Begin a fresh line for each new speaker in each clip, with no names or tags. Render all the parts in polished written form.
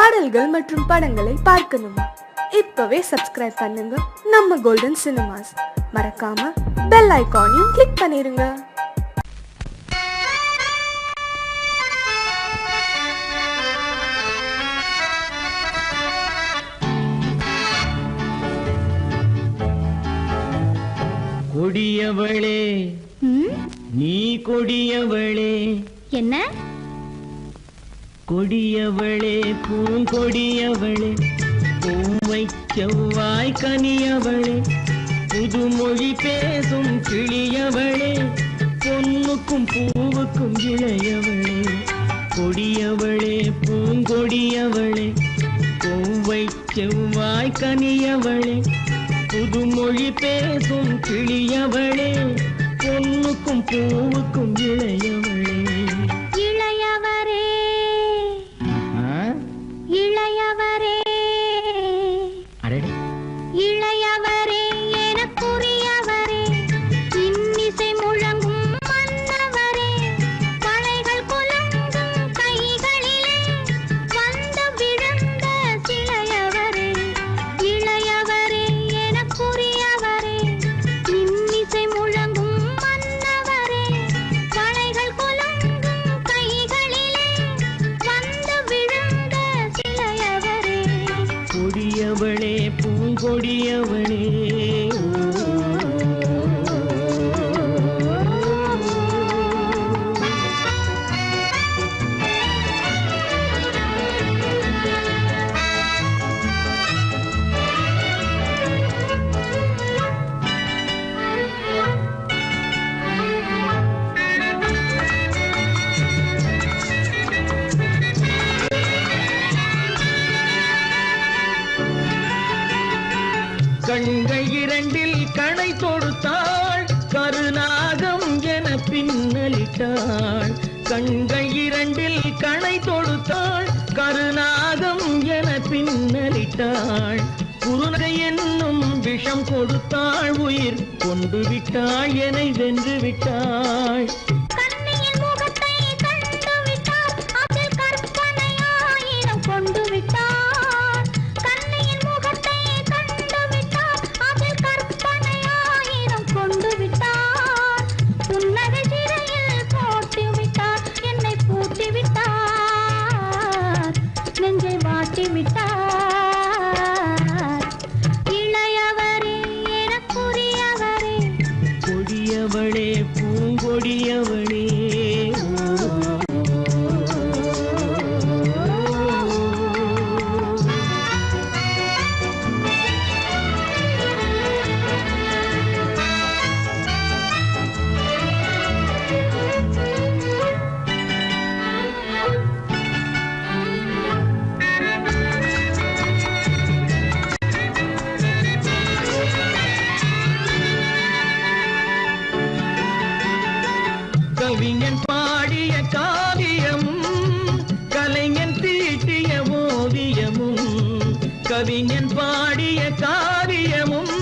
பாடல்கள் மற்றும் படங்களை பார்க்கணுமா? இப்பவே சப்ஸ்கிரைப் பண்ணுங்க நம்ம கோல்டன் சினிமாஸ். மறக்காம பெல் ஐகானையும் கிளிக் பண்ணிருங்க.
கொடியவளே நீ கொடியவளே.
என்ன
கொடியவளே பூங்கொடியவளே, பூவை செவ்வாய் கனியவளே, புதுமொழி பேசும் கிளியவளே, பொன்னுக்கும் பூவுக்கும் இளையவளே. கொடியவளே பூங்கொடியவளே, பூவை செவ்வாய் கனியவளே, புதுமொழி பேசும் கிளியவளே, பொன்னுக்கும் பூவுக்கும் இளையவளே.
இளையவரே இளையவரே இளையவரே எனக்குரியவரே, இன்னிசை முழங்கும் மன்னவரே, கலைகள் குலங்கும் கைகளிலே வந்து விழுந்த சிலையவரே. இளையவரே எனக்குரியவரே, இன்னிசை முழங்கும் மன்னவரே, கலைகள் குலங்கும் கைகளிலே வந்து விழுந்த சிலையவரே.
கொடியவளே பூங்கொடியவளே. கண்கள் இரண்டில் கணை தொடுத்தாள், கருநாகம் என பின்னலிட்டாள். கண்கள் இரண்டில் கணை தொடுத்தாள், கருநாகம் என பின்னலிட்டாள். குருநகை என்னும் விஷம் கொடுத்தாள், உயிர் கொண்டு விட்டாள், என்னை வென்று விட்டாள்.
கண்ணியின் முகத்தை கண்டு விட்டார், அதில் கற்பனை ஆயிரம் கொண்டு விட்டார். கண்ணியின் முகத்தை கண்டு விட்டார், அதில் கற்பனை ஆயிரம் கொண்டு விட்டார். புன்னகை சிறையில் போட்டு விட்டார், என்னை பூட்டி விட்டார், நெஞ்சை வாட்டி விட்டார். இளையவரே எனக்குரியவரே,
கொடியவளே பூங்கொடியவளே. கவிஞன் பாடிய காவியமும், கலைஞன் தீட்டிய ஓவியமும். கவிஞன் பாடிய காவியமும்,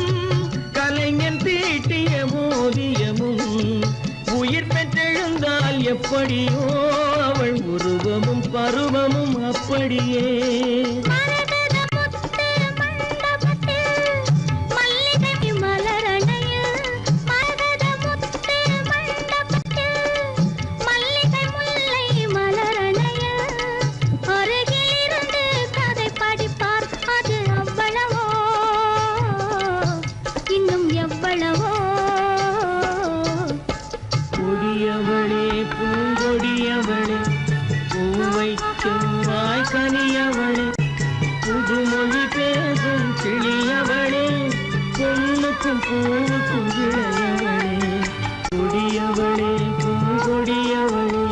கலைஞன் தீட்டிய ஓவியமும். உயிர் பெற்றெழுந்தால் எப்படியோ அவள் உருவமும் பருவமும் அப்படியே.
மரகத முத்து மண்டபத்தில் மல்லிகை மலரணையில், மரகத முத்து மண்டபத்தில் மல்லிகை முல்லை மலரணையில், அருகில் இருந்து கதை படிப்பார், அது அவ்வளவோ இன்னும் எவ்வளவோ.
கொடியவளே பூங்கொடியவளே, பூவை செவ்வாய் கனியவளே, புதுமொழி பேசும் கிளியவளே, பொன்னுக்கும் பூவுக்கும் இளையவளே. கொடியவளே பூங்கொடியவளே.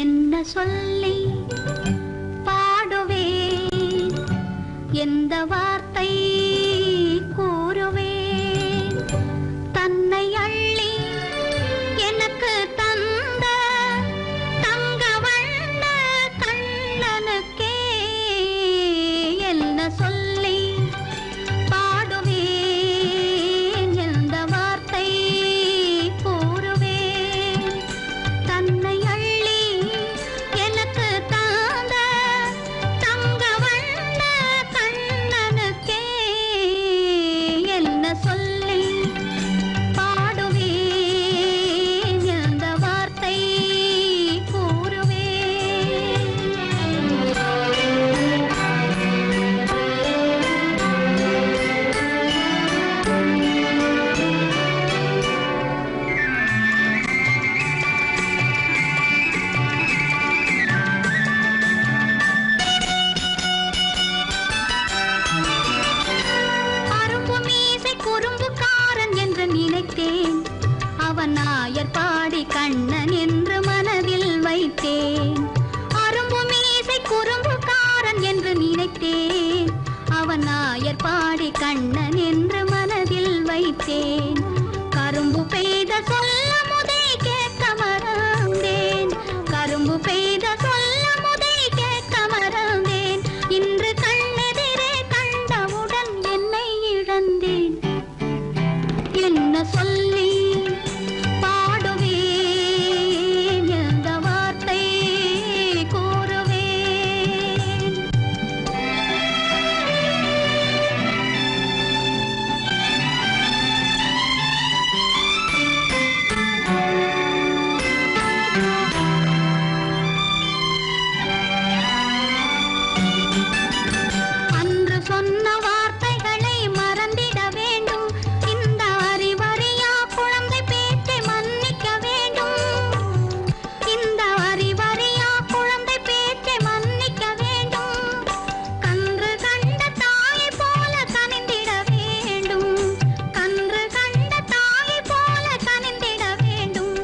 என்ன சொல்லி பாடுவேன், எந்த வார்த்தை அவன் நாயர் பாடி கண்ணன் என்று மனதில் வைத்தேன். கரும்பு பெய்த சொல்ல முதை கேட்க மறந்தேன். கரும்பு பெய்த சொல்ல முதை கேட்க மறந்தேன். இன்று கண்ணெதிரே கண்டவுடன் என்னை இழந்தேன். என்ன சொல்லி பாடுவேன், எந்த வார்த்தை கூறுவேன்? அன்று சொன்ன வார்த்தைகளை மறந்திட வேண்டும். இந்த அறிவறியா குழந்தை பேச்சை மன்னிக்க வேண்டும். இந்த அறிவறியா குழந்தை பேச்சை மன்னிக்க வேண்டும். கன்று கண்ட தாயை போல கனிந்திட வேண்டும். கன்று கண்ட தாயை போல கனிந்திட வேண்டும்.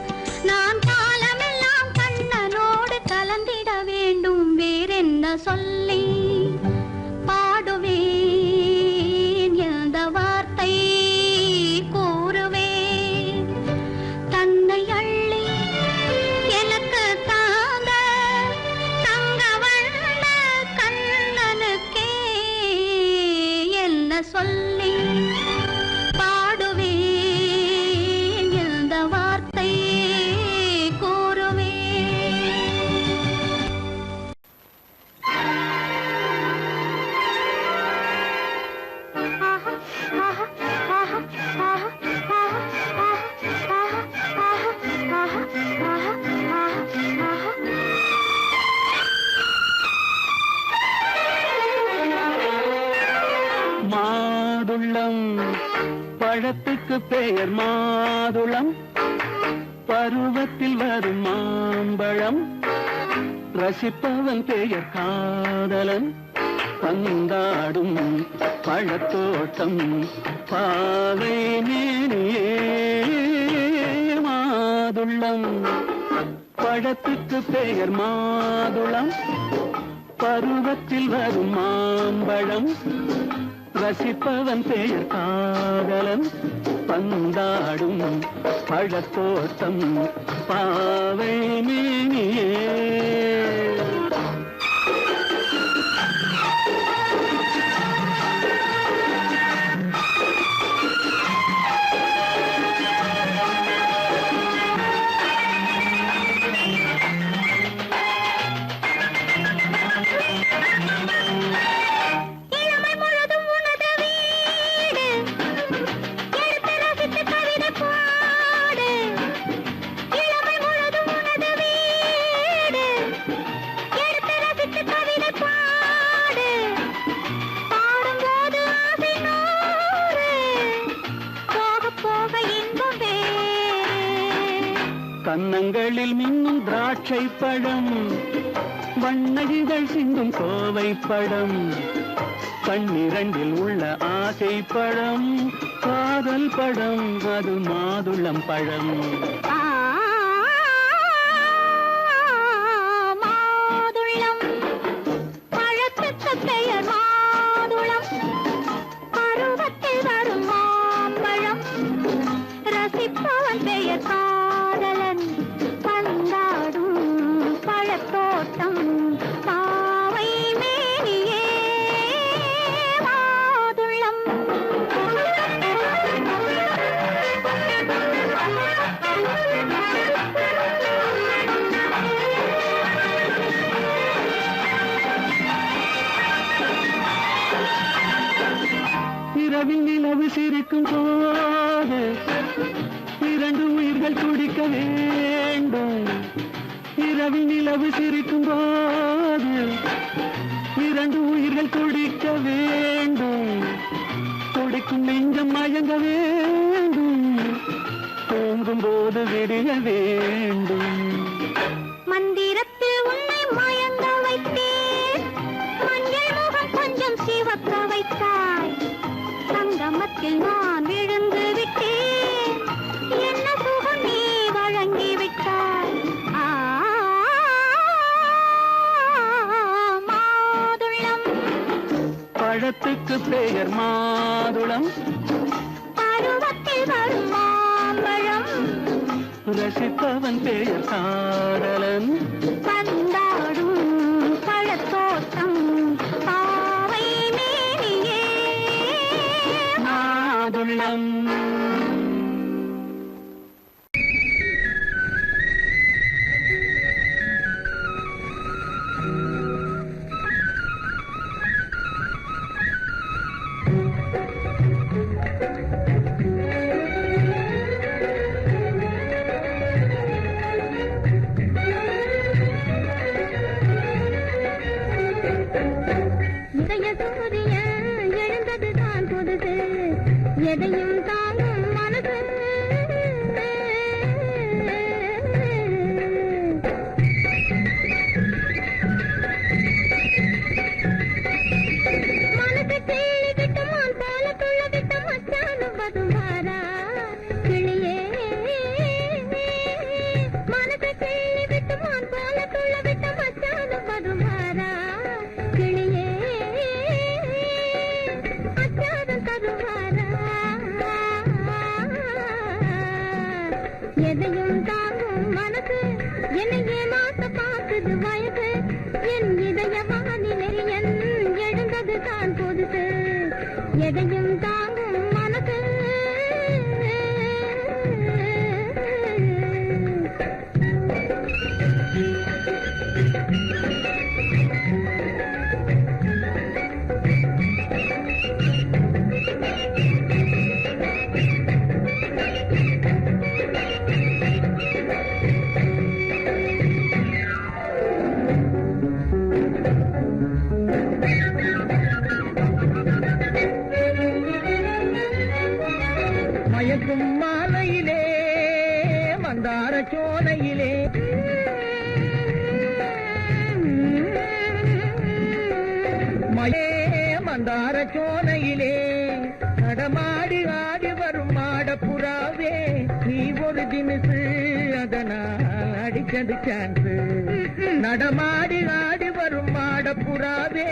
நான் காலமெல்லாம் கண்ணனோடு கலந்திட வேண்டும். வேறென்ன சொல்லி பாடுவேன், எந்த வார்த்தை கூறுவேன்? தன்னை அள்ளி எனக்கு தாங்க தங்க வண்ண கண்ணனுக்கே என்ன சொல்லி பாடுவேன், எந்த வார்த்தை கூறுவேன்?
மாதுளம் பழத்துக்கு பெயர் மாதுளம். பருவத்தில் வரும் மாம்பழம். ரசிப்பவன் பெயர் காதலன். பந்தாடும் பழத்தோட்டம் பாவை மேனியே. மாதுளம் பழத்துக்கு பெயர் மாதுளம். பருவத்தில் வரும் மாம்பழம். ரசிப்பவன் பெயர் காதலன். பந்தாடும் பழத்தோட்டம் பாவை மேனியே.
இளமை முழுதும் உனது வீடு, எடுத்து ரசித்து கவிதை பாடு. இளமை முழுதும் உனது வீடு, எடுத்து ரசித்து கவிதை பாடு. பாடும்போது ஆசை நூறு, போக போக இன்பம் வேறு.
கன்னங்களில் மின்னும் திராட்சை பழம். வண்ணகிகள் சிந்தும் கோவை பழம். கண்ணிரண்டில் உள்ள ஆசை பழம். காதல் பழம் அது மாதுளம் பழம்.
மாதுளம் பழத்துக்கு பெயர் மாதுளம். பருவத்தில் வரும் மாம்பழம். ரசிப்பவன் பெயர் காதலன். பந்தாடும் பழத்தோட்டம் பாவை மேனியே. மாதுளம்
இரவில் நிலவு சிரிக்கும் போது இரண்டு உயிர்கள் துடிக்க வேண்டும். இரவில் நிலவு சிரிக்கும் போது இரண்டு உயிர்கள் துடிக்க வேண்டும். துடிக்கும் நெஞ்சம் மயங்க வேண்டும். தூங்கும் போது விடிய வேண்டும்.
மந்திரத்தில் உன்னை மயங்க வைத்தேன். மஞ்சள் முகம் கொஞ்சம் சிவக்க வைத்தாய். சங்கமத்தில் நான் விழுந்து விட்டேன். என்ன சுகம் நீ வழங்கி விட்டாய். மாதுளம்
பழத்துக்கு பெயர் மாதுளம்
பருவத்தில் வரும் மாம்பழம்
ரசிப்பவன் பெயர் காதலன்
பந்தாடும் பழத்தோட்டம் பாவை மேனியே
மாதுளம்.
எதையும் தாங்கும் மனது மனசை கிள்ளி விட்டு மான் போல துள்ள விட்டு மச்சானும் பதுவாரா கிளியே மனசை கிள்ளி விட்டு மான் போல துள்ள விட்டு மச்சானும் பதுவாரா கிளியே மச்சானும் தருவாரா எதையும் தாங்கும் மனசு என்னையே மாச பார்க்குது வயசு என் இதய வானிலை என் எழுந்தது தான் பொதுசு எதையும் தாங்கும் மனசு
மயக்கும் மாலையிலே மந்தார சோலையிலே மந்தார சோலையிலே நடமாடி ஆடி வரும் மாடப்புறாவே நீ ஒரு தினசு அதனால் அடிச்சது சான்ஸ் நடமாடி ஆடி வரும் மாடப்புறாவே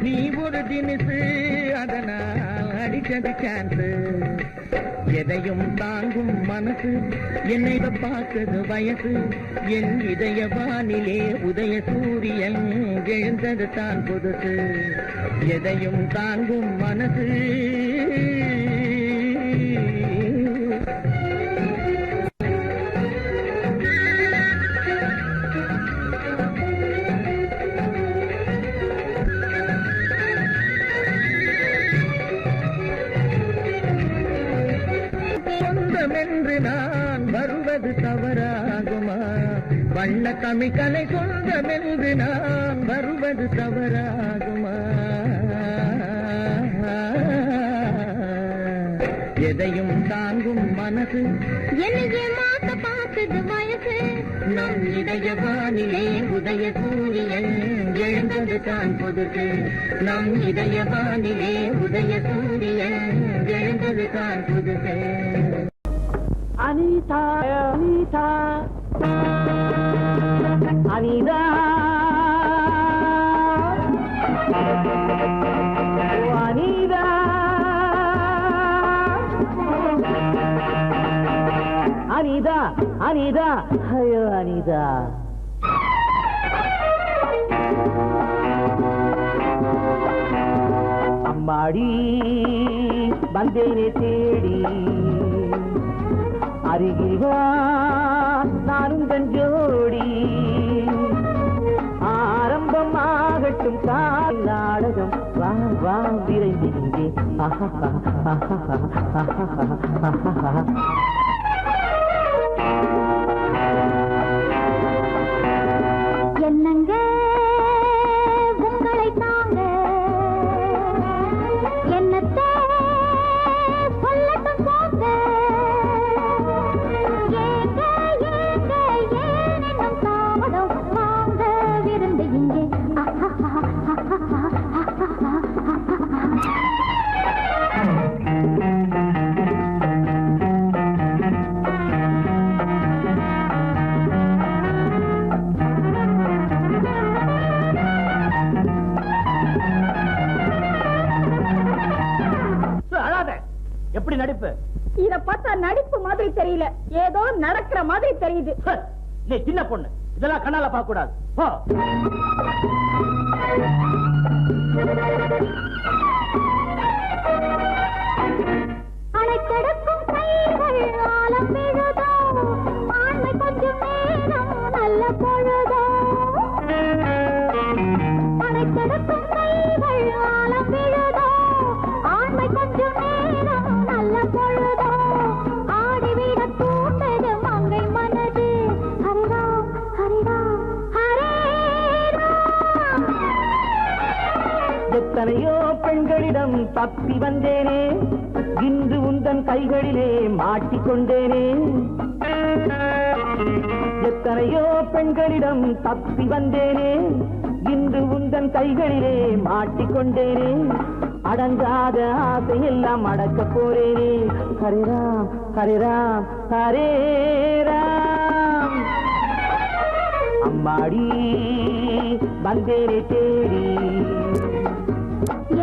நீ ஒரு தினசு அதனால் அடிச்சது சான்ஸ் எதையும் தாங்கும் மனசு என்னை பார்க்குது வயசு என் இதய வானிலே உதய சூரியன் எழுந்தது தான் புதுசு எதையும் தாங்கும் மனசு சொந்தமென்று நான் வருவது தவறாகுமா வண்ண தமிழ்கலை சொந்தமென்று நான் வருவது தவறாகுமா எதையும் தாங்கும் மனசு
என்னையே மாச பார்க்குது வயசு
நம் இதய வானிலே உதய சூரியன் எழுந்தது தான் பொதுசு நம் இதய வானிலே உதய சூரியன் எழுந்தது தான் புதுசு அனிதா அனிதா அனிதா அனிதா அனிதா அனிதா ஐயோ அனிதா அம்மாடி வந்தேனே தேடி அருகில் வா நானும் தன் ஜோடி ஆரம்பமாகட்டும் கால் நாடகம் வா வா விரைந்து இங்கே
என்னங்க உங்களை தாங்க என்னத்தை சொல்லட்டும் போங்க ஏங்க ஏங்க ஏனென்னும் தாமதம் வாங்க விருந்து இங்கே
எப்படி நடிப்பு?
இத பார்த்தா நடிப்பு மாதிரி தெரியல, ஏதோ நடக்கிற மாதிரி தெரியுது.
நீ சின்ன பொண்ணு, இதெல்லாம் கண்ணால பார்க்க கூடாது.
அணைக்கெடுக்கும் கைகள் ஆலம் விழுதோ, ஆண்மை கொஞ்சம் நேரம் நல்ல பொழுதோ. அணைக்கெடுக்கும் கைகள் ஆலம் விழுதோ, ஆண்மை கொஞ்சம் நேரம் நல்ல பொழுதோ. ஆடிவிட தூண்டது மங்கை மனது. ஹரிராம் ஹரிராம் ஹரேராம்.
எத்தனையோ பெண்களிடம் தப்பி வந்தேனே, இன்று உந்தன் கைகளிலே மாட்டிக்கொண்டேனே. எத்தனையோ பெண்களிடம் தப்பி வந்தேனே, இன்று உந்தன் கைகளிலே மாட்டிக்கொண்டேனே. அடங்காத ஆசையெல்லாம் அடக்க போறேனே. ஹரிராம் ஹரிராம் ஹரேராம். அம்மாடி வந்தேனே தேடி.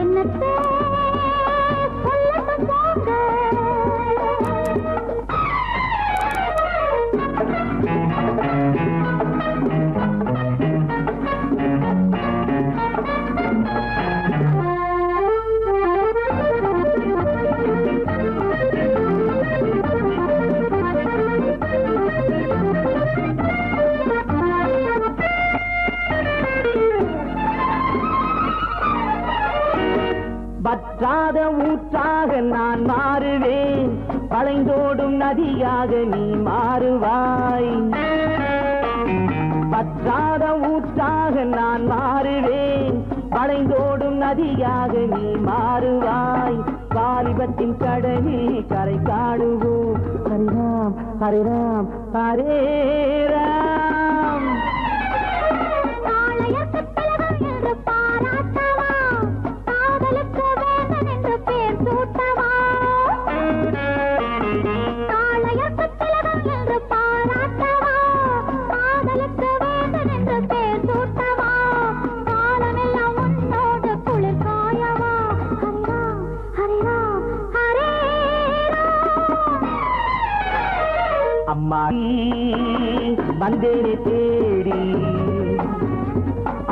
என்னத்தை சொல்லட்டும் போங்க.
வற்றாத ஊற்றாக நான் மாறுவேன், வளைந்தோடும் நதியாக நீ மாறுவாய். வற்றாத ஊற்றாக நான் மாறுவேன், வளைந்தோடும் நதியாக நீ மாறுவாய். வாலிபத்தின் கடலில் கரை காணுவோம். ஹரிராம் ஹரிராம் ஹரேராம். அம்மாடி வந்தேனே தேடி.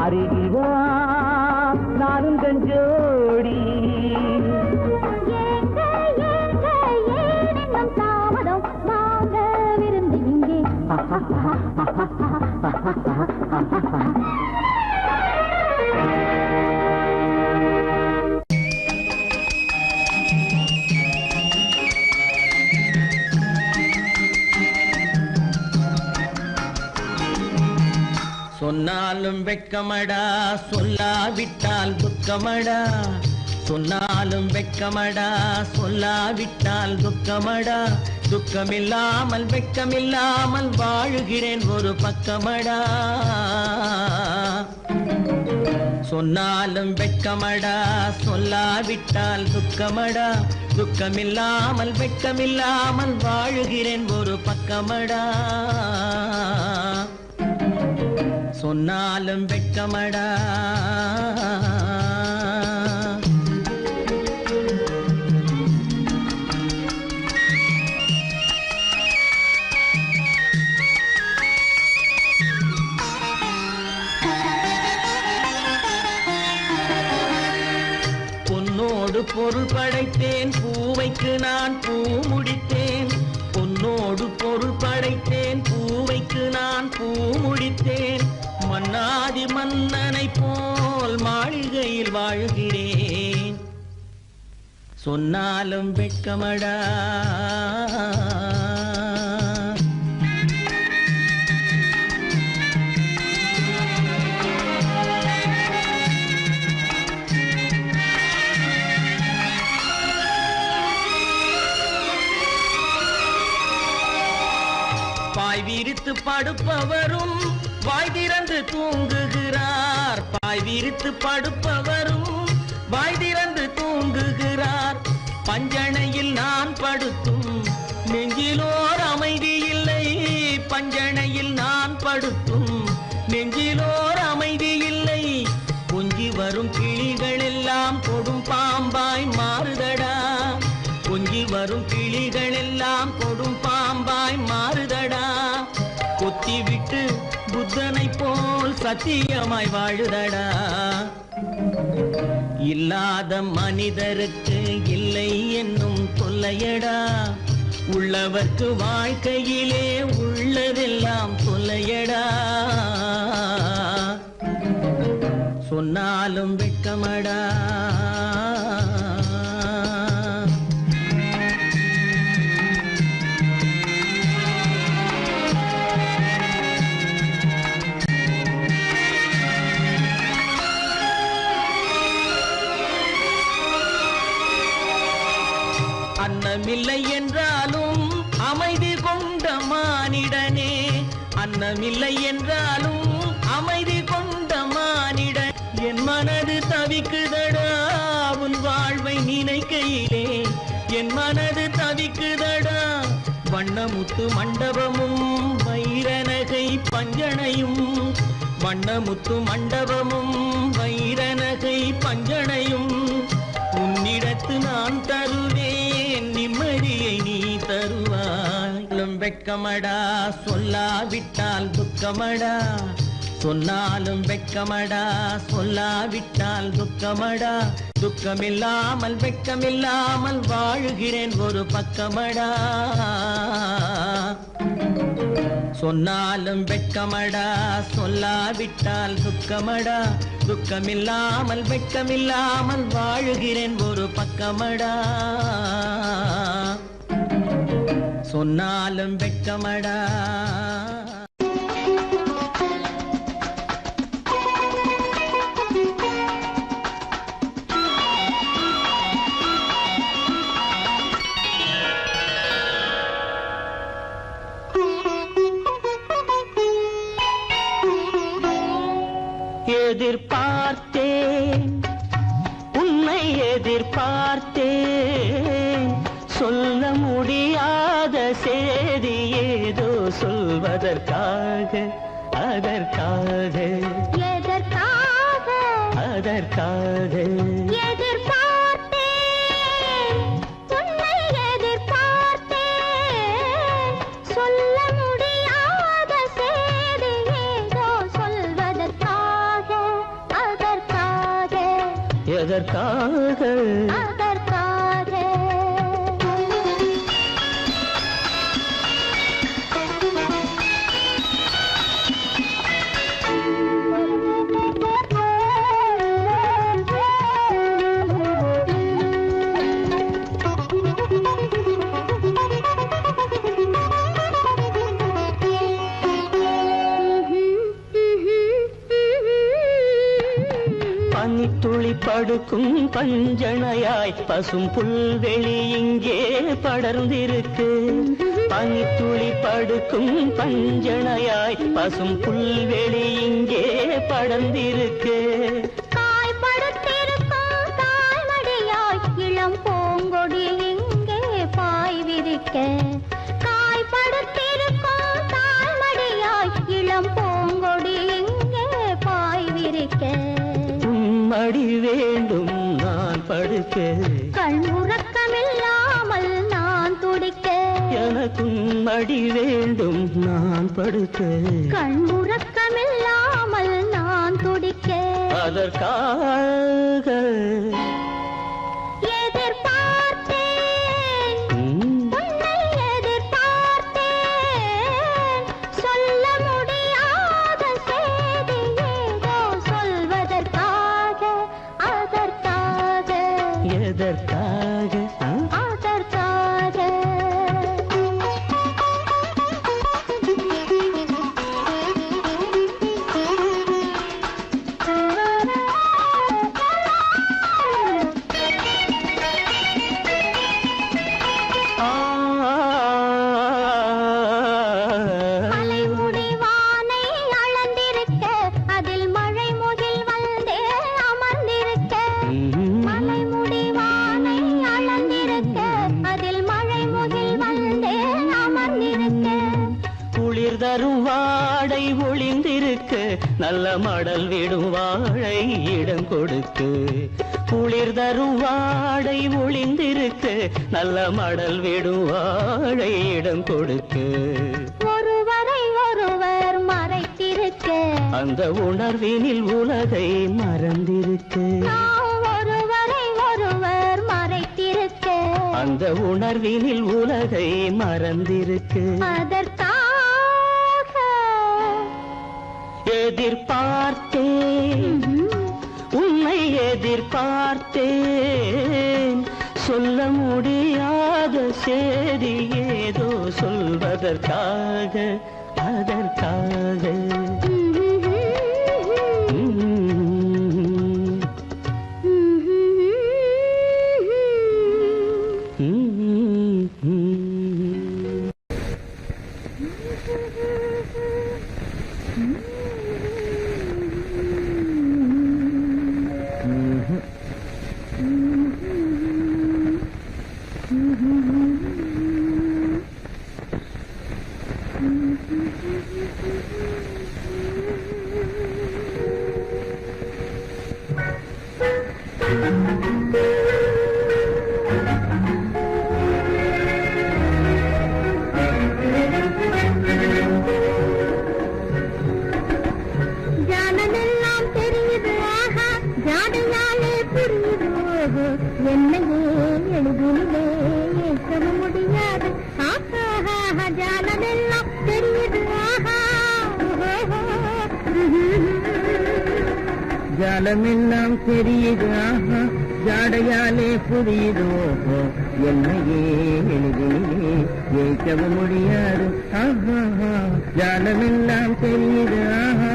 அருகில் வா நானும் கஞ்சோடி.
தாமதம் வாங்க விருந்து இங்கே.
சொன்னாலும் வெட்கமடா, சொல்லாவிட்டால் துக்கமடா. சொன்னாலும் வெட்கமடா, சொல்லாவிட்டால் துக்கமடா. துக்கமில்லாமல் வெட்கமில்லாமல் வாழுகிறேன் ஒரு பக்கமடா. சொன்னாலும் வெட்கமடா, சொல்லாவிட்டால் துக்கமடா. துக்கமில்லாமல் வெட்கமில்லாமல் வாழுகிறேன் ஒரு பக்கமடா. சொன்னாலும் வெட்கமடா. பொன்னோடு பொருள் படைத்தேன், பூவைக்கு நான் பூ முடித்தேன். பொன்னோடு பொருள் படைத்தேன், பூவைக்கு நான் பூ முடித்தேன். மன்னாதி மன்னனை போல் மாளிகையில் வாழ்கிறேன். சொன்னாலும் வெட்கமடா. பாய் விரித்து படுப்பவரும் வாய் திறந்து தூங்குகிறார். பாய் விரித்து படுப்பவரும் வாய் திறந்து தூங்குகிறார். பஞ்சணையில் நான் படுத்தும் நெஞ்சிலோர் அமைதி இல்லை. பஞ்சணையில் நான் படுத்தும் நெஞ்சிலோர் அமைதி இல்லை. கொஞ்சி வரும் கிளிகள் எல்லாம் கொடும் பாம்பாய் மாறுதடா. கொஞ்சி கூட்டில் வரும் கிளிகள் எல்லாம் கொடும் பாம்பாய் மாறுதடா. கொத்தி விட்டு புத்தனை போல் சத்தியமாய் வாழுதடா. இல்லாத மனிதருக்கு இல்லை என்னும் தொல்லையடா. உள்ளவர்க்கு வாழ்க்கையிலே உள்ளதெல்லாம் தொல்லையடா. சொன்னாலும் வெட்கமடா. அன்னமில்லை என்றாலும் அமைதி கொண்ட மானிடனே. அன்னமில்லை என்றாலும் அமைதி கொண்ட மானிடன். என் மனது தவிக்குதடா உன் வாழ்வை நினைக்கையிலே. என் மனது தவிக்குதடா. வண்ணமுத்து மண்டபமும் வைரநகை பஞ்சனையும். வண்ணமுத்து மண்டபமும் வைரநகை பஞ்சனையும் உன்னிடத்து நான் தருவேன். நிம்மதியை நீ தருவாய். வெட்கமடா சொல்லாவிட்டால் துக்கமடா. சொன்னாலும் வெட்கமடா சொல்லாவிட்டால் துக்கமடா. துக்கமில்லாமல் வெட்கமில்லாமல் வாழுகிறேன் ஒரு பக்கமடா. சொன்னாலும் வெட்கமடா சொல்லாவிட்டால் துக்கமடா. துக்கமில்லாமல் வெட்கமில்லாமல் வாழுகிறேன் ஒரு பக்கமடா. சொன்னாலும் வெட்கமடா.
எதிர்பார்த்தேன் உன்னை எதிர்பார்த்தேன். சொல்ல முடியாத செய்தி ஏதோ சொல்வதற்காக அதற்காக
எதற்காக
அதற்காக
எதிர்பார்த்தேன் உன்னை எதிர்பார்த்தேன். சொல்ல முடியாத செய்தி ஏதோ சொல்வதற்காக அதற்காக
எதற்காக
அதற்காக.
பனித்துளி படுக்கும் பஞ்சனையாய் பசும் புல்வெளி இங்கே படர்ந்திருக்கு. பனித்துளி படுக்கும் பஞ்சனையாய் பசும் புல்வெளி இங்கே படர்ந்திருக்கு.
காய்படுத்திருக்கும் தாய்மடியாய் இளம் பூங்கொடி இங்கே பாய் விரிக்க. காய்படுத்திருக்கும் தாய்மடியாய் இளம் பூங்கொடி இங்கே பாய் விரிக்க.
மடி வேண்டும் நான் படுக்க.
கண் உறக்கமில்லாமல் நான் துடிக்க.
எனக்கும் மடி வேண்டும் நான் படுக்க.
கண் உறக்கமில்லாமல் நான் துடிக்க.
அதற்காக
எதிர்பார்த்தேன் உன்னை எதிர்பார்த்தேன். சொல்ல முடியாத செய்தி ஏதோ சொல்வதற்காக அதற்காக
எதற்காக
அதற்காக. மலைமுடி வானை அளந்திருக்க அதில் மழை முகில் வந்தே அமர்ந்திருக்க. மலைமுடி வானை அளந்திருக்க அதில் மழை முகில் வந்தே அமர்ந்திருக்க.
குளிர் தரும் வாடை ஒளிந்திருக்கு. நல்ல மடல் விடும் வாழை இடம் கொடுத்து. குளிர் தரும் வாடை ஒளிந்திருக்கு நல்ல மடல் விடும் வாழை இடம் கொடுக்கு
ஒருவரை ஒருவர் மறைத்திருக்க
அந்த உணர்வினில் உலகை மறந்திருக்கு
நாம் ஒருவரை ஒருவர் மறைத்திருக்க
அந்த உணர்வினில் உலகை மறந்திருக்கு
அதற்காக
எதிர்பார்த்தேன் உன்னை எதிர்பார்த்தேன் சொல்ல முடியாத செய்தி ஏதோ சொல்வதற்காக அதற்காக
ஜானமெல்லாம் தெரியுது ஆஹா ஜாடையாலே புரியுது ஓஹோ என்னையே எழுதிலே ஏற்க முடியாது ஆஹா ஜானமெல்லாம் தெரியுது ஆஹா
ஜாலமெல்லாம் தெரியுது ஆஹா ஜாடையாலே புரியுது ஓஹோ என்னையே எளிதிலே ஏற்கவும் முடியாது ஆஹா ஜாலமெல்லாம் தெரியுது ஆஹா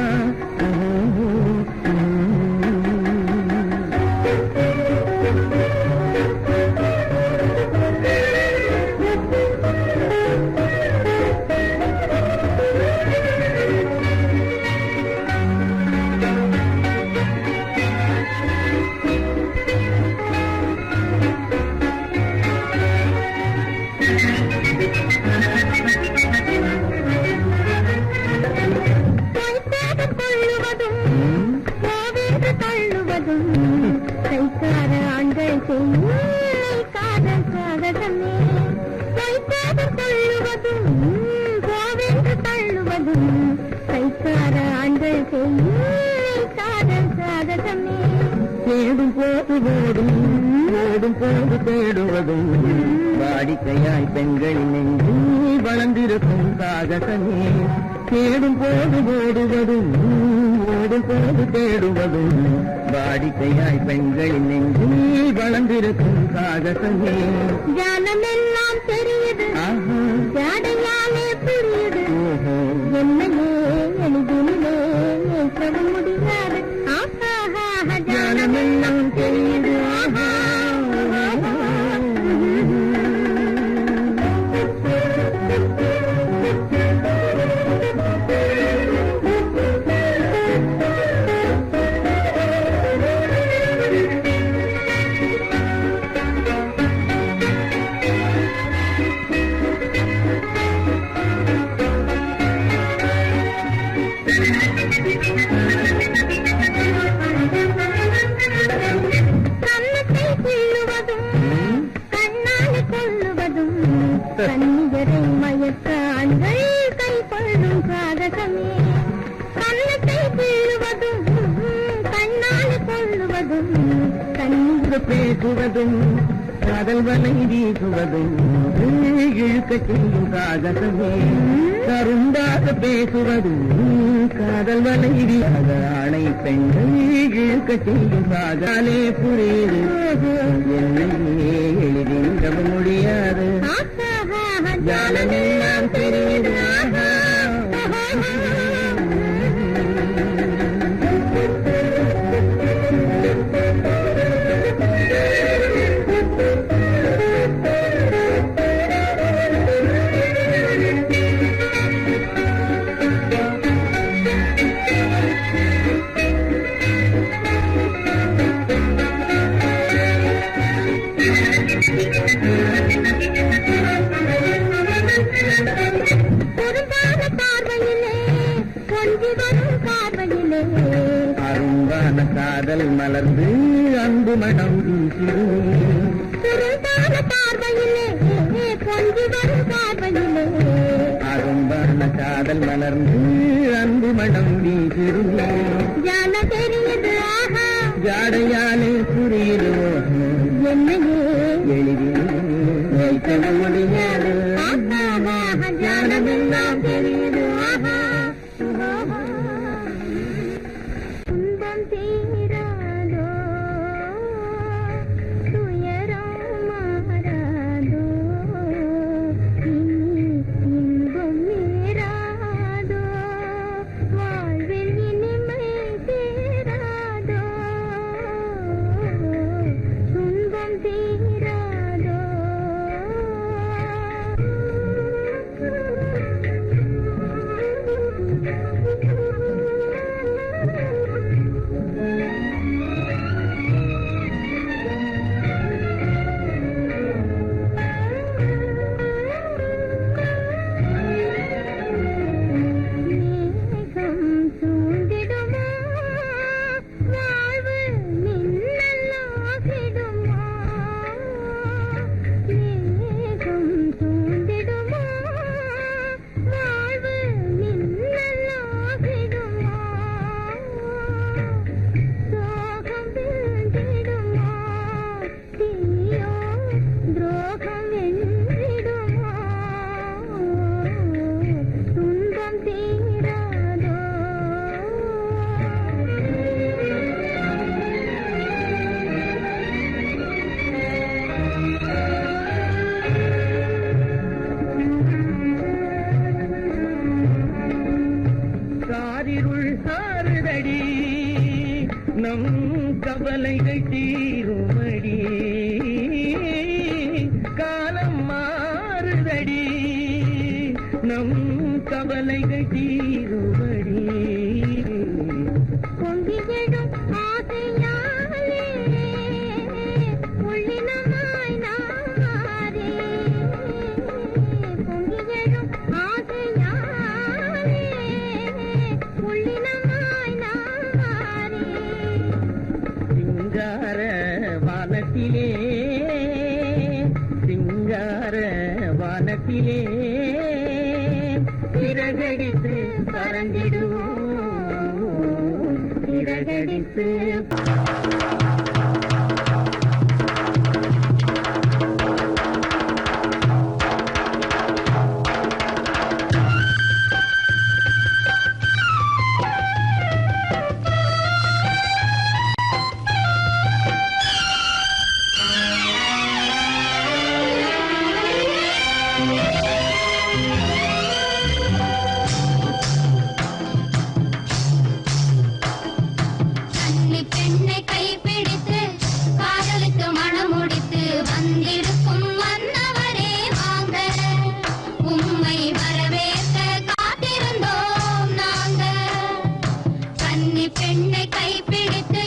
கைக்கார ஆண்கள் காதல் சாகசமே கைக்காரர் தள்ளுவதும் கோவென்று தள்ளுவதும் கைக்கார ஆண்கள் காதல் சாகசமே
தேடும் போது ஓடும் ஓடும் போது தேடுவதும் வாடிக்கையாய் பெண்களின் நெஞ்சு வளர்ந்திருக்கும் சாகசமே தேடும் போது ஓடுவதும் ஓடும் போது தேடுவதும் வாடிக்கையாய் பெண்களின் நெஞ்சு வளர்ந்திருக்கும் சாகசமே
ஜானமெல்லாம் தெரியுது ஜாடையாலே புரியுது என்னையே எளிதிலே ஏற்க முடியாது
ஜானமெல்லாம் தெரியுது
கண்ணத்தை கிள்ளுவதும் கண்ணாடி கொள்ளுவதும் கண்ணியரை மயக்க ஆண்கள் கை கொள்ளும் சாகசமே கண்ணத்தை கிள்ளுவதும் கண்ணாடி கொள்ளுவதும் கண்ணீர்
பேசுவதும் காதல் வலை வீசுவதும் இழுக்க செய்யும் சாகசமே கருந்தாக பேசுவதும் காதல் வலை வீசாத ஆணை பெண்கள் இழுக்க செய்யும் சாகாலே புரியுது என்னையே எளிதில் முடியாது ஜாலமெல்லாம் தெரியுது
Thank you.
காதல் மலர்ந்து அன்பு மனம் வீசிடுமே
சுருந்தான பார்வையிலே பொங்கி வரும் பார்வையிலே
அரும்பான காதல் மலர்ந்து அன்பு மனம் வீசிடுமே
ஜான தெரியுது ஆஹா
ஜாடையாலே புரியுதோ
என்னையே
எளிதில் வைக்க முடியாது
ஜானமெல்லாம் தெரியுது ஆஹா துன்பம் தீராதோ துயரம் மாறாதோ இன்பம் நேராதோ வாழ்வில் இனிமை சேராதோ துன்பம் தீராதோ மேகம் சூழ்ந்திடுமா வாழ்வு மின்னலாகிடுமா மேகம் சூழ்ந்திடுமா வாழ்வு மின்னலாகிடுமா சோகம் வீழ்ந்திடுமா தீயோ துரோகம் வென்றிடுமா துன்பம் தீராதோ
காரிருள் சாறுதடி நம் கவலைகள் தீருமடி காலம் மாறுதடி நம் கவலைகள் தீருமடி
பொங்கி எழும் ஆசையாலே உள்ளினமாய் நாரே பொங்கி எழும் ஆசையாலே உள்ளினமாய் நாரே
சிங்கார வானத்திலே சிங்கார வானத்திலே சிறகடித்து பறந்திடுவோம் சிறகடித்து
கன்னி பெண்ணை கைப்பிடித்து காதலுக்கு மணமுடித்து வந்திருக்கும் மன்னவரே வாங்க உம்மை வரவேற்க காத்திருந்தோம் நாங்க கன்னி பெண்ணை கைப்பிடித்து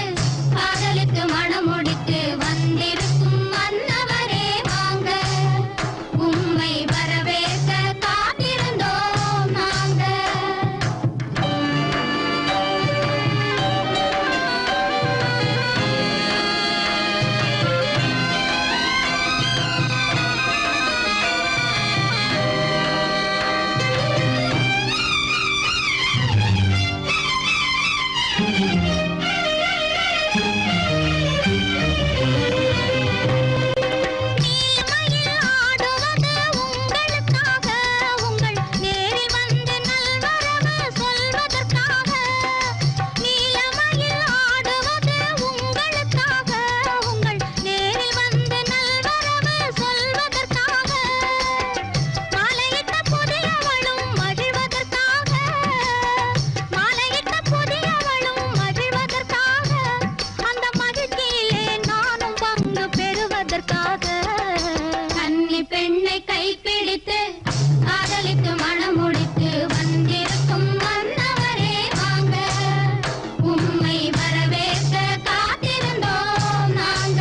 காதலுக்கு மணமுடித்து வந்திருக்கும் மன்னவரே வாங்க உம்மை வரவேற்க காத்திருந்தோம் நாங்க நீலமயில் ஆடுவது உங்களுக்காக உங்கள் நேரில் வந்து நல்வரவு சொல்வதற்காக நீலமயில் ஆடுவது உங்களுக்காக உங்கள் நேரில் வந்து நல்வரவு சொல்வதற்காக மாலையிட்ட புதியவளும் மகிழ்வதற்காக மாலையிட்ட புதியவளும் மகிழ்வதற்காக அந்த மகிழ்ச்சியிலே நானும் பங்கு பெறுவதற்காக கன்னி பெண்ணை கைப்பிடித்து காதலுக்கு மணமுடித்து வந்திருக்கும் மன்னவரே வாங்க உம்மை வரவேற்க காத்திருந்தோம் நாங்க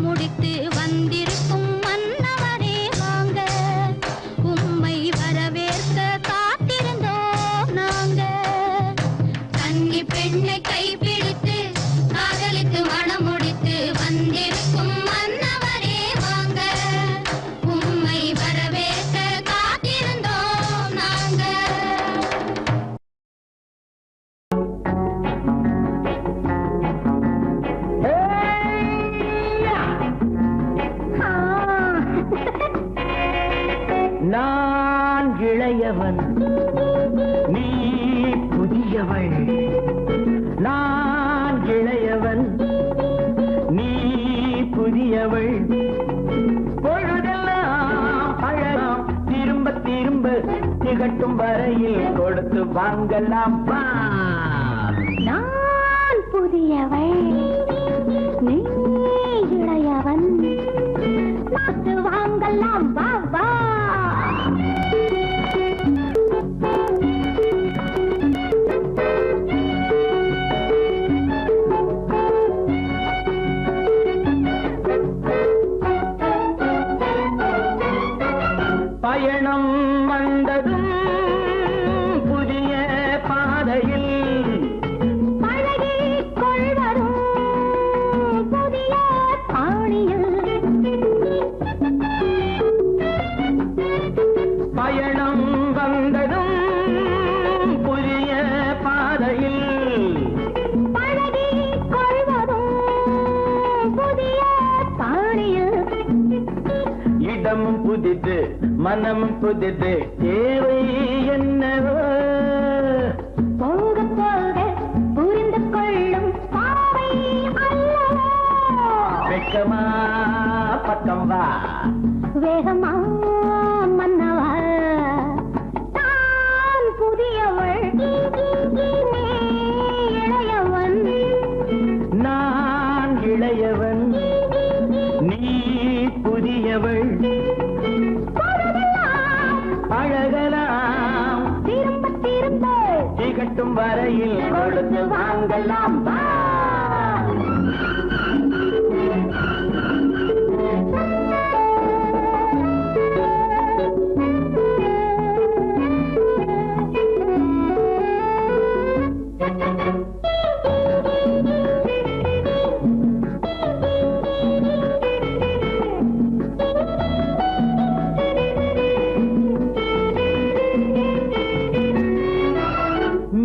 முடித்து வந்திருக்கும் மன்னவரே வாங்க, உம்மை வரவேற்க காத்திருந்தோம் நாங்க. கன்னி பெண்ணை கைப்பிடித்து காதலித்து மணம் முடித்து வந்திருக்கும் மன்னவரே வாங்க, உம்மை வரவேற்க காத்திருந்தோம் நாங்க.
நான் இளையவன், நீ புதியவள். நான் இளையவன், நீ புதியவள். பொழுதெல்லாம் பழகம் திரும்ப திரும்ப திகட்டும் வரையில் கொடுத்து வாங்கலாம் வா.
நான் புதியவள், நீ இளையவன், பார்த்து வாங்கலாம் வா வா.
பயணம் வந்ததும் புதிய பாதையில்
பழகிக் கொள்வதும் புதிய பாணியில்.
பயணம் வந்ததும் புதிய பாதையில்
பழகிக் கொள்வதும் புதிய பாணியில்.
இடமும் புதிது மனமும் புதிது தேவை என்னவோ.
போக போக புரிந்து கொள்ளும் பாவை அல்லவோ.
வெட்கமா பக்கம் வா.
வேகமா மன்னவா. நான் புதியவள், நீ இளையவன்.
நான் இளையவன், நீ புதியவள். பழகலாம்
திரும்ப திரும்ப
திகட்டும் வரையில் கொடுத்து வாங்கலாம் வா.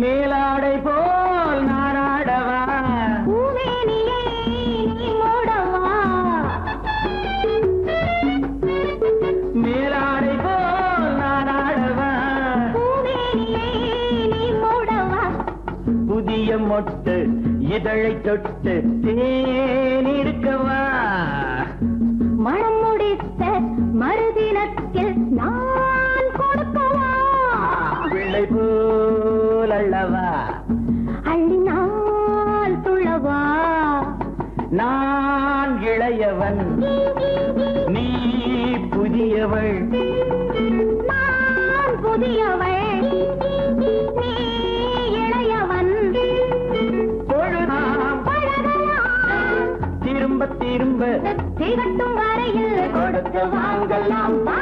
மேலாடை போல் நானாடவா,
பூவேனியை நீ மூடவா.
மேலாடை போல் நானாடவா.
பூவேனியை நீ மூடவா.
புதிய மொட்டு இதழை தொட்டு தேனிருக்கவா.
மனம் முடித்த மறுதினத்தில் நான் கொடுக்கவா.
பிள்ளை போல் அல்லவா,
அள்ளினால் துள்ளவா.
நான் இளையவன், நீ புதியவள்.
நான் புதியவள், நீ இளையவன்.
பொழுதாம்
பழகலாம்
திரும்ப திரும்ப
திகட்டும் வரையில் கொடுத்து வாங்கலாம் வா.